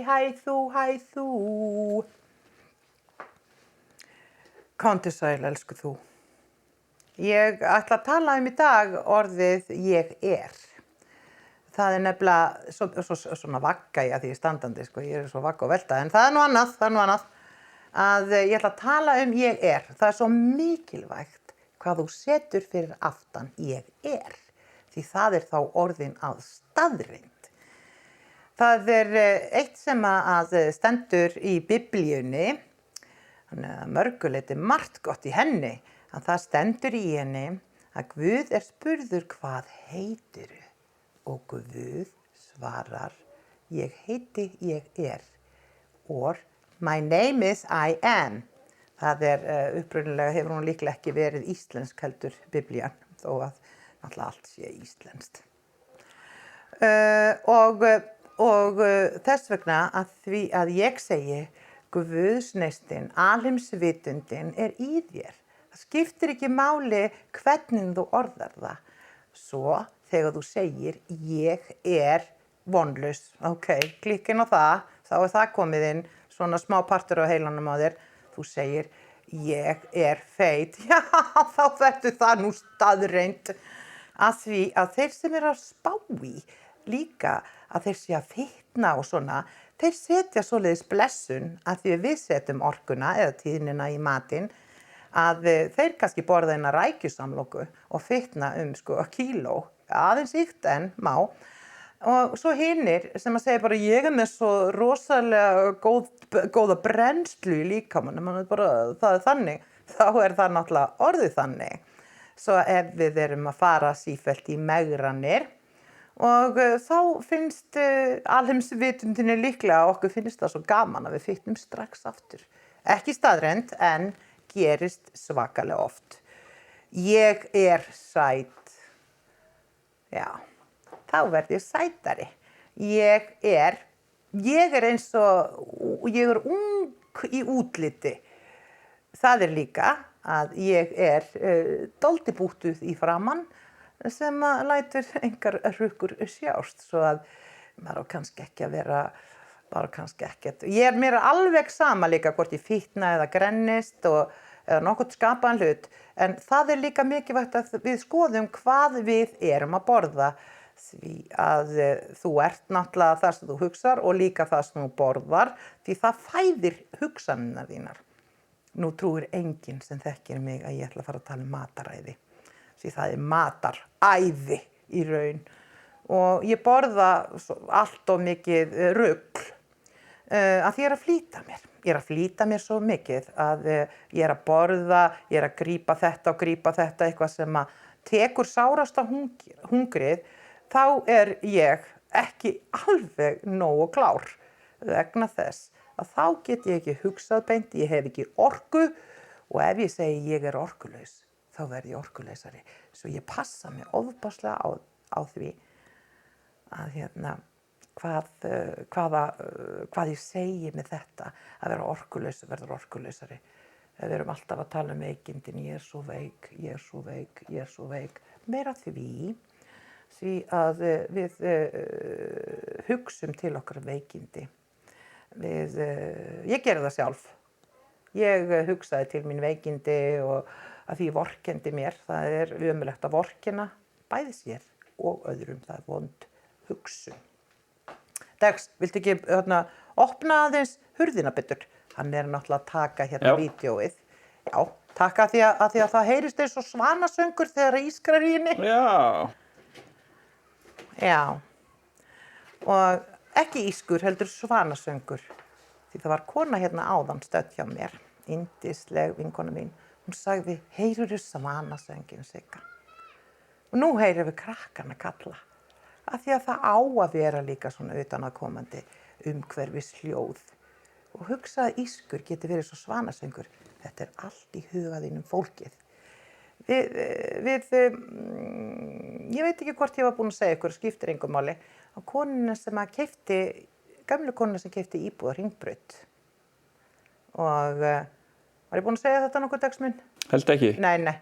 hæ þú. Komdu sæl, elsku þú. Ég ætla að tala í dag orðið ég er. Það nefnilega svona vagga ég að því standandi, sko, ég svo vagga og velta, en það nú annað, að ég ætla að tala ég er. Það svo mikilvægt hvað þú setur fyrir aftan ég er, því það þá orðin að staðreynd. Það eitt sem að stendur í Biblíunni, þannig að mörguleyti margt gott í henni, að það stendur í henni að Guð spurður hvað heitirðu? Og Guð svarar, ég heiti ég er, or my name is I am. Það upprunalega hefur hún líklega ekki verið íslensk heldur Biblían, þó að náttúrulega allt sé íslenskt. Og þess vegna að því að ég segi, Guðsneistinn, alheimsvitundin í þér. Það skiptir ekki máli hvernig þú orðar það. Svo þegar þú segir ég vonlaus, klikkin á það, þá það komið inn svona smá partur á heilanum á þér. Þú segir ég feit, já þá verður það nú staðreynd. Að því að þeir sem að spá í líka að þeir sé að fitna og svona, þeir setja svoleiðis blessun að því við setjum orkuna eða tíðnina í matinn, að þeir kannski borða eina rækjusamloku og fitna kíló, aðeins íkt en má. Og svo hinir sem að segja bara ég með svo rosalega góða brennslu í líkamanum, það þannig, þá það náttúrulega orðið þannig. Svo ef við erum að fara sífellt í megranir, og þá finnst alheimsvitundinni líklega, okkur finnst það svo gaman að við fitnum strax aftur. Ekki staðreynd, en gerist svakalega oft. Ég sæt. Já, þá verð ég sætari. Ég eins og, ég ung í útliti. Það líka að ég dálítið bútuð í framan sem að lætur engar hrukkur sjást, svo að maður á kannski ekki að vera, ég mér alveg sama líka hvort ég fitna eða grennist eða nokkuð skapaðan hlut, en það líka mikilvægt að við skoðum hvað við erum að borða, því að þú náttúrulega það sem þú hugsar og líka það sem þú borðar, því það fæðir hugsanirnar þínar. Nú trúir enginn sem þekkir mig að ég ætla að fara að tala mataræði, því það mataræði í raun, og ég borða allt of mikið rugl, að því ég að flýta mér. Ég að flýta mér svo mikið að ég að borða, ég að grípa þetta og grípa þetta, eitthvað sem að tekur sárasta hungrið, þá ég ekki alveg nógu klár vegna þess að þá get ég ekki hugsað beint, ég hef ekki orku, og ef ég segi ég orkulaus, þá verð ég orkulausari. Svo ég passa mig ofboðslega á því að hvað ég segi með þetta, að vera orkulaus, verður orkulausari. Við erum alltaf að tala veikindin, ég svo veik, ég svo veik, ég svo veik. Meira því að við hugsum til okkar veikindi. Ég gerði það sjálf. Ég hugsaði til mín veikindi og að því vorkenndi mér. Það ömurlegt að vorkenna bæði sér og öðrum, það vond hugsun. Dex, viltu ekki opna aðeins hurðina betur? Hann náttúrulega að taka vídeóið. Já, taka því að það heyrist eins og svanasöngur þegar ískrar í henni. Já. Já. Og ekki ískur, heldur svanasöngur. Því það var kona áðan stödd hjá mér, yndisleg vinkona mín. Hún sagði, heyrurðu svanasöngin, Sigga? Og nú heyrum við krakkana kalla. Af því að það á að vera líka svona utanaðkomandi umhverfis hljóð. Og hugsa að ískur geti verið svo svanasöngur. Þetta allt í huga þínum fólkið. Ég veit ekki hvort ég var búin að segja ykkur, skiptir engu máli, á konuna sem að gömlu konuna sem keypti íbúð á Hringbraut. Og var ég búin að segja þetta nokkuð dags minn? Held ekki. Nei.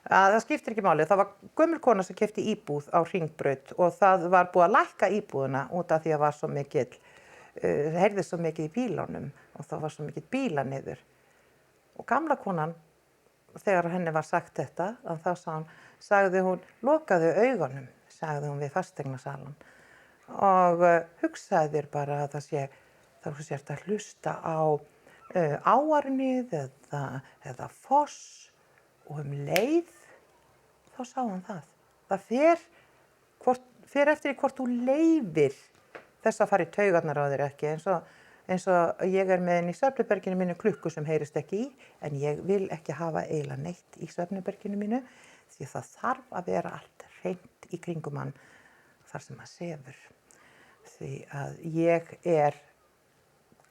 Það skiptir ekki máli. Það var gömul kona sem keypti íbúð á Hringbraut og það var búið að lækka íbúðina út af því að var svo mikill heyrði svo mikið í bílunum og það var svo mikið bílaniður. Og gamla konan, þegar henni var sagt þetta, að þá sagði hún, lokaðu augunum, sagði hún við fasteignasalann. Og hugsaði þér bara að það sé, þá sért að hlusta á áarnið eða foss og leið, þá sá hann það. Það fer eftir hvort þú leyfir þess að fara í taugarnar á þér ekki, eins og ég með henni í svefnherberginu mínu klukku sem heyrist ekki í, en ég vil ekki hafa eiginlega neitt í svefnherberginu mínu, því það þarf að vera allt hreint í kringum hann þar sem hann sefur. Því að ég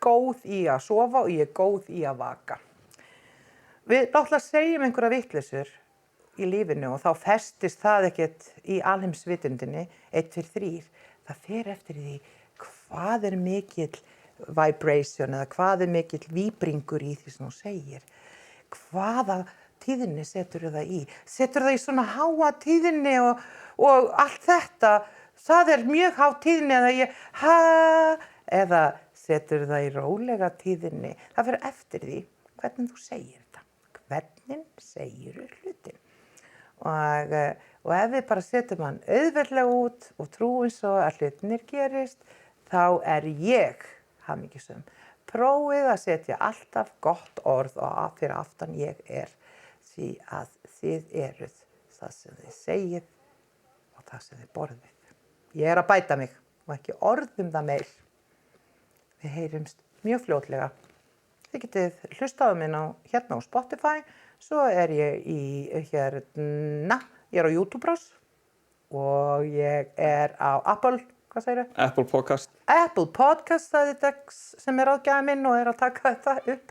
góð í að sofa og ég góð í að vaka. Við náttúrulega segjum einhverja vitleysur í lífinu og þá festist það ekkert í alheimsvitundinni 1, 2, 3. Það fer eftir því hvað mikill vibration eða hvað mikill víbringur í því sem þú segir. Hvaða tíðni setur það í? Setur það í svona háa tíðni og allt þetta, það mjög há tíðni eða setur það í rólega tíðni. Það fer eftir því hvernig þú segir þetta. Hvernig segir hlutin? Og ef við bara setjum hann auðveldlega út og trúum svo að hlutinir gerist, þá ég hamingjusöm. Prófið að setja alltaf gott orð og fyrir aftan ég því að þið eruð það sem þið segið og það sem þið borðið. Ég að bæta mig og ekki orðum það meir. Við heyrumst mjög fljótlega. Þið getið hlustað á mig hérna á Spotify, svo ég ég á YouTube-rás og ég á Apple, hvað segirðu? Apple Podcast. Apple Podcast, það Dex sem ráðgjafinn minn og að taka þetta upp.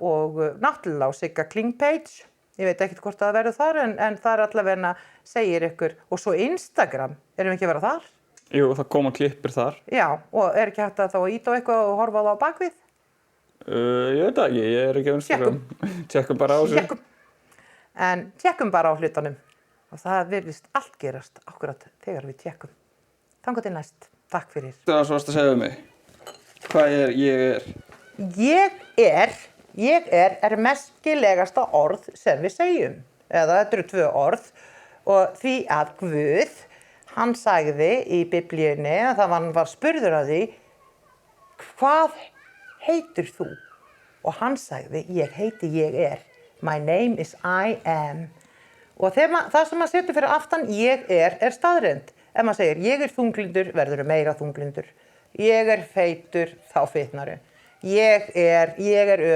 Og náttúrulega á Sigga Kling page. Ég veit ekkert hvort það verður þar, en það allavega segir ykkur. Og svo Instagram, erum við ekki að vera þar? Jú, það koma klippir þar. Já, og ekki hægt að þá íta á eitthvað og horfa á það á bakvið? Ég veit ekki, ég ekki á Instagram. Tjekkum bara á þessu. En tjekkum bara á hlutunum. Og það virðist allt gerast akkurat þegar við tjekkum. Þangað til næst. Takk fyrir. Það varst að segja mig. Hvað ég? Ég merkilegasta orð sem við segjum. Eða þetta eru 2 orð. Og því að Guð, hann sagði í Biblíunni að hann var spurður að því, hvað heitir þú? Og hann sagði, ég heiti ég. My name is I am. Og það sem maður setur fyrir aftan ég staðreynd. Ef maður segir ég þunglyndur, verður meira þunglyndur. Ég feitur, þá fitnaru. Ég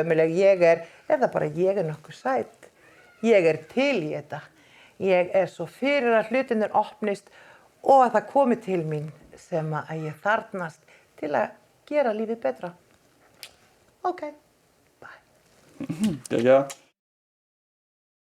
ömuleg, eða bara ég nokkuð sæt. Ég til í þetta. Ég svo fyrir að hlutinir opnist og að það komi til mín sem að ég þarfnast til að gera lífið betra. Ok, bye. Já.